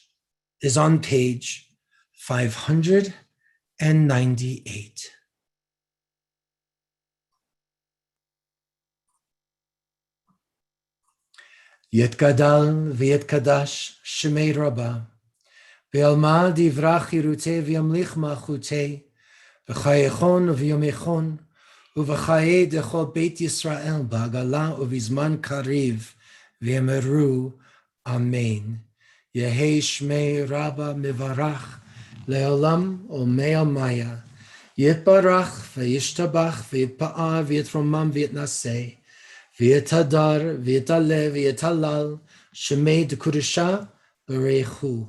is on page 598. Yitgadal v'yitkadash shemei rabba, v'alma divrach yiruteh v'yamlich machuteh, v'chayechon v'yomechon, uv'chaye dechol beit Yisrael ba'agala uv'izman kariv v'yemeru, amen. Yehei shmei rabba mivarach le'olam omei maya, yitbarach v'yishtabach v'yitpa'a v'yitromam v'yitnaseh, v'yitadar v'yitale v'yitalal shemei d'kurusha b'reichu,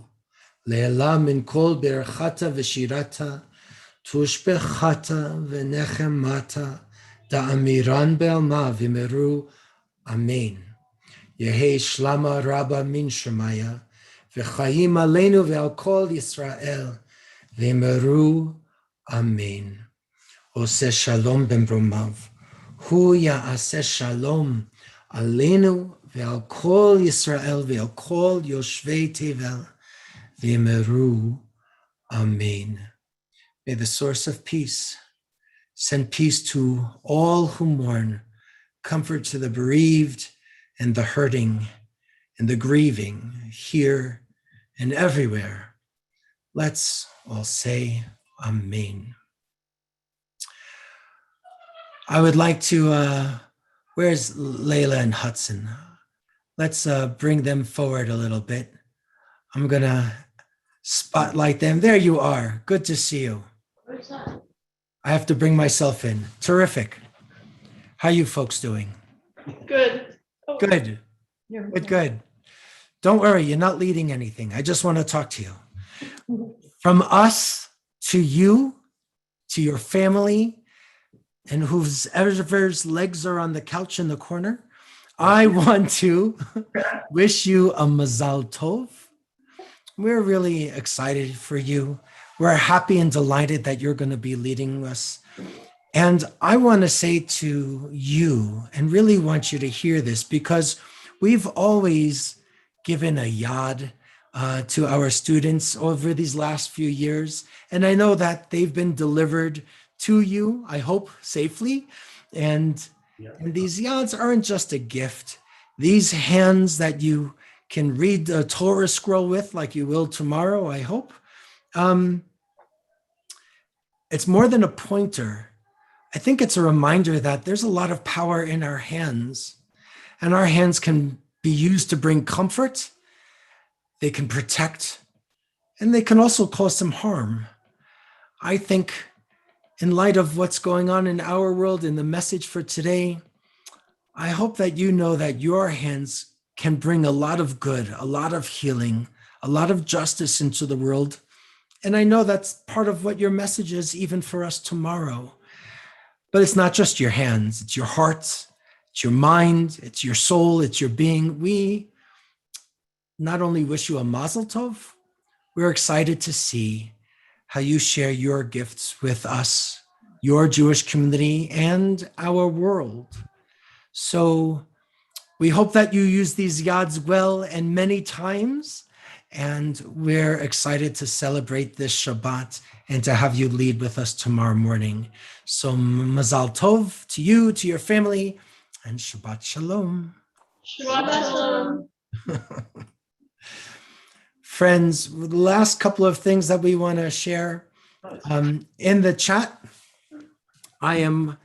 le'elam min kol berachata v'shirata, tushbechata v'nechemata, da'amiran be'alma v'meru, amen. Yehei shlama rabba min shemaya, v'chayim aleinu ve'al kol Yisrael, v'meru, amen. Oseh shalom ben bromav, hu ya'aseh shalom aleinu ve'al kol Yisrael, ve'al kol yoshvei tevel, v'meru, amen. May the source of peace send peace to all who mourn, comfort to the bereaved and the hurting and the grieving here and everywhere. Let's all say amen. I would like to, where's Layla and Hudson? Let's bring them forward a little bit. I'm gonna spotlight them. There you are. Good to see you. Where's that? I have to bring myself in. Terrific. How you folks doing? Good. Oh, Good. Good. Don't worry, you're not leading anything. I just want to talk to you. From us to you, to your family, and whoever's legs are on the couch in the corner, I want to wish you a Mazal Tov. We're really excited for you. We're happy and delighted that you're going to be leading us. And I want to say to you, and really want you to hear this, because we've always given a yad to our students over these last few years. And I know that they've been delivered to you, I hope, safely. And these yads aren't just a gift. These hands that you can read the Torah scroll with, like you will tomorrow, I hope. It's more than a pointer. I think it's a reminder that there's a lot of power in our hands, and our hands can be used to bring comfort. They can protect, and they can also cause some harm. I think in light of what's going on in our world and the message for today, I hope that you know that your hands can bring a lot of good, a lot of healing, a lot of justice into the world. And I know that's part of what your message is, even for us tomorrow. But it's not just your hands, it's your heart, it's your mind, it's your soul, it's your being. We not only wish you a Mazel Tov, we're excited to see how you share your gifts with us, your Jewish community, and our world. So we hope that you use these yads well and many times, and we're excited to celebrate this Shabbat and to have you lead with us tomorrow morning. So Mazal Tov to you, to your family, and Shabbat Shalom. Shabbat Shalom. Friends, the last couple of things that we want to share. In the chat, I am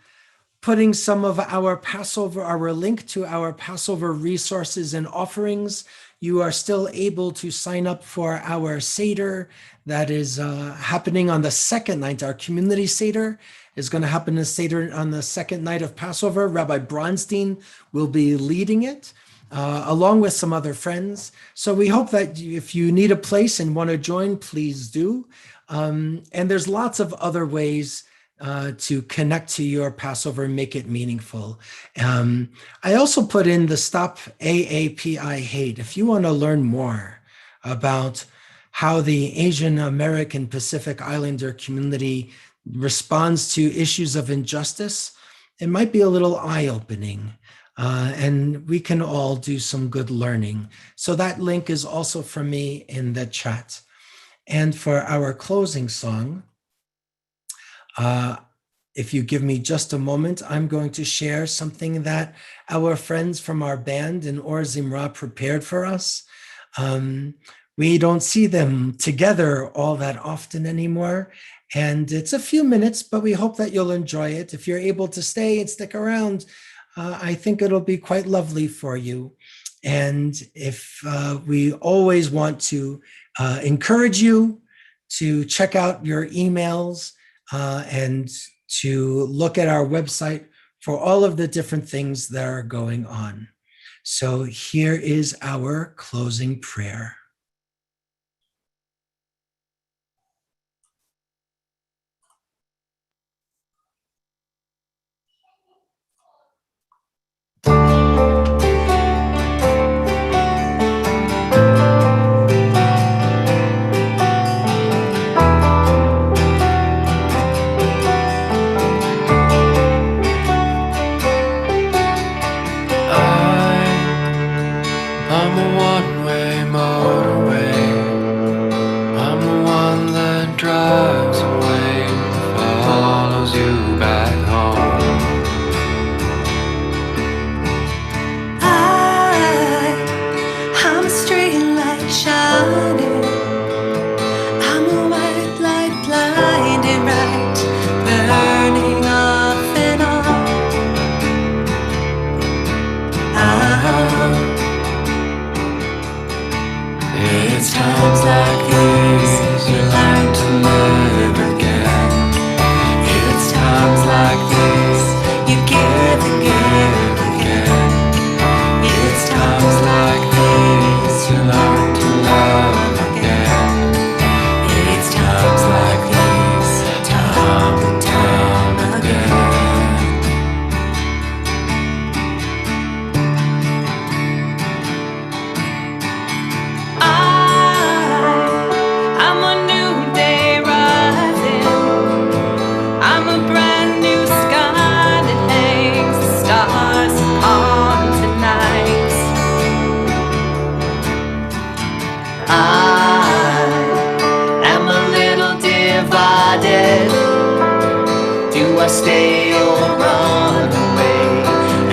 putting some of our Passover, our link to our Passover resources and offerings. You are still able to sign up for our Seder that is happening on the second night. Our community Seder is going to happen in Seder on the second night of Passover. Rabbi Bronstein will be leading it, along with some other friends. So we hope that if you need a place and want to join, please do. And there's lots of other ways to connect to your Passover and make it meaningful. I also put in the Stop AAPI Hate. If you want to learn more about how the Asian American Pacific Islander community responds to issues of injustice, it might be a little eye-opening. And we can all do some good learning. So that link is also from me in the chat. And for our closing song, if you give me just a moment, I'm going to share something that our friends from our band in Or Zimra prepared for us. We don't see them together all that often anymore. And it's a few minutes, but we hope that you'll enjoy it. If you're able to stay and stick around, I think it'll be quite lovely for you. And if we always want to encourage you to check out your emails and to look at our website for all of the different things that are going on. So here is our closing prayer. I'm a one-way motorway. I'm the one that drives away, follows you back home. I'm a street light shining. I'm a white light blinding right, burning off and on. It's times like these I am a little divided. Do I stay or run away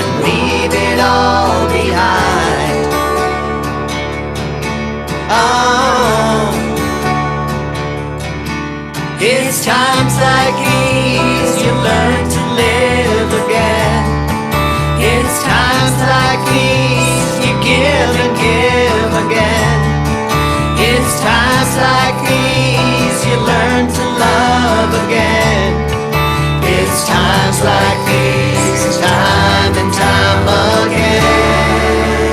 and leave it all behind? Oh, it's times like these you learn to live again. It's times like these you give and give again. It's times like these you learn to love again. It's times like these, time and time again.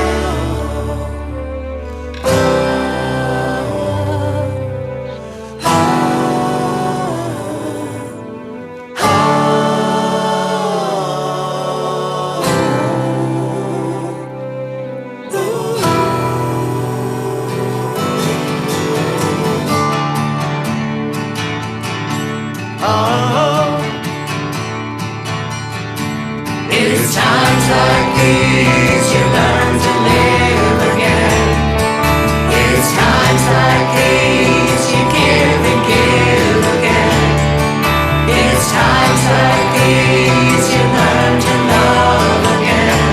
It's times like these you learn to live again. It's times like these you give and give again. It's times like these you learn to love again.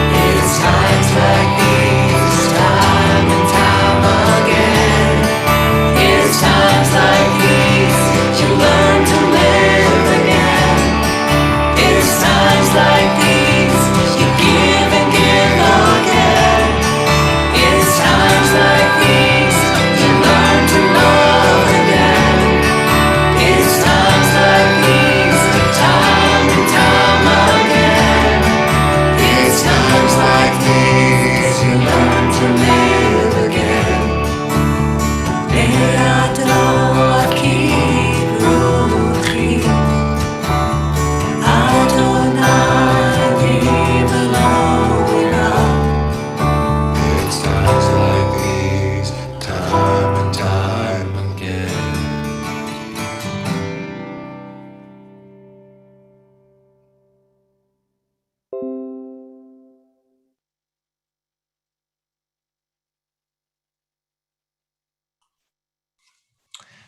It's times like these, time and time again. It's times like these you learn to live again. It's times like these you give and give again. It's times like these you learn to love again. It's times like these, time and time again. It's times like these you learn to live again. Adonai Kibruchi, Adonai Kibruchi. It's times like these, time and time again.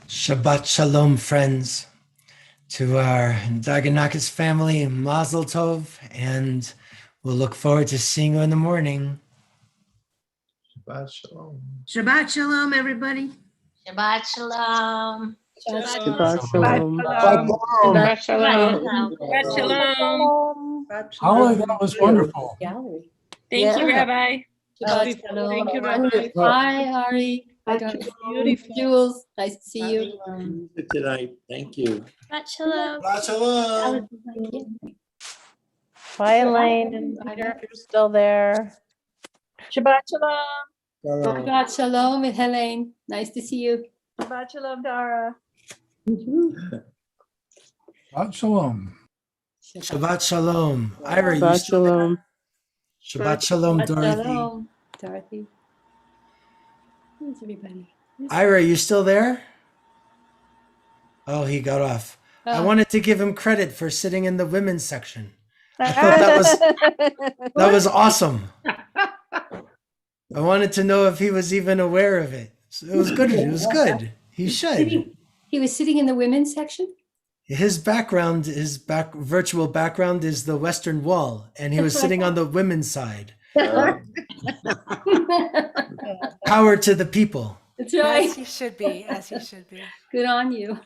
Shabbat Shalom, friends, to our Daganakis family, Mazel Tov, and we'll look forward to seeing you in the morning. Shabbat shalom. Shabbat shalom, everybody. Shabbat shalom. Shabbat shalom. Shabbat shalom. Shabbat shalom. Holly, that was wonderful. Gallery. Thank you, Yeah. Rabbi. Shabbat shalom. Thank you, Rabbi. Hi, Hari. Hi, Beautiful. Jules. Nice to see you. Tonight, thank you. Shabbat shalom. Shabbat shalom. Bye, Elaine and Peter, if you're still there. Shabbat shalom. Shalom. Shabbat shalom with Helene. Nice to see you. Shabbat shalom, Dara. Shabbat shalom. Shabbat Shalom. Ira, you Shabbat still there? shalom. Shabbat Shalom, Shabbat Dorothy. shalom, Dorothy. Where's everybody? Ira, you still there? Oh, he got off. I Oh. wanted to give him credit for sitting in the women's section. I thought that was awesome. I wanted to know if he was even aware of it. So it was good. It was good. He should. He was sitting in the women's section? His background, virtual background is the Western Wall, and he was sitting on the women's side. Power to the people. That's As right. he should be, as he should be. Good on you.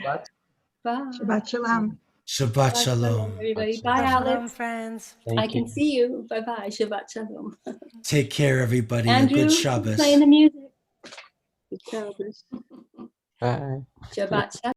Bye. Shabbat shalom. Shabbat Shalom. Everybody. Bye, Shabbat shalom, Alex. friends. I can see you. Bye-bye. Shabbat shalom. Take care, everybody. Andrew, Good Shabbos. playing the music. Good Shabbos. Bye. Shabbat shalom.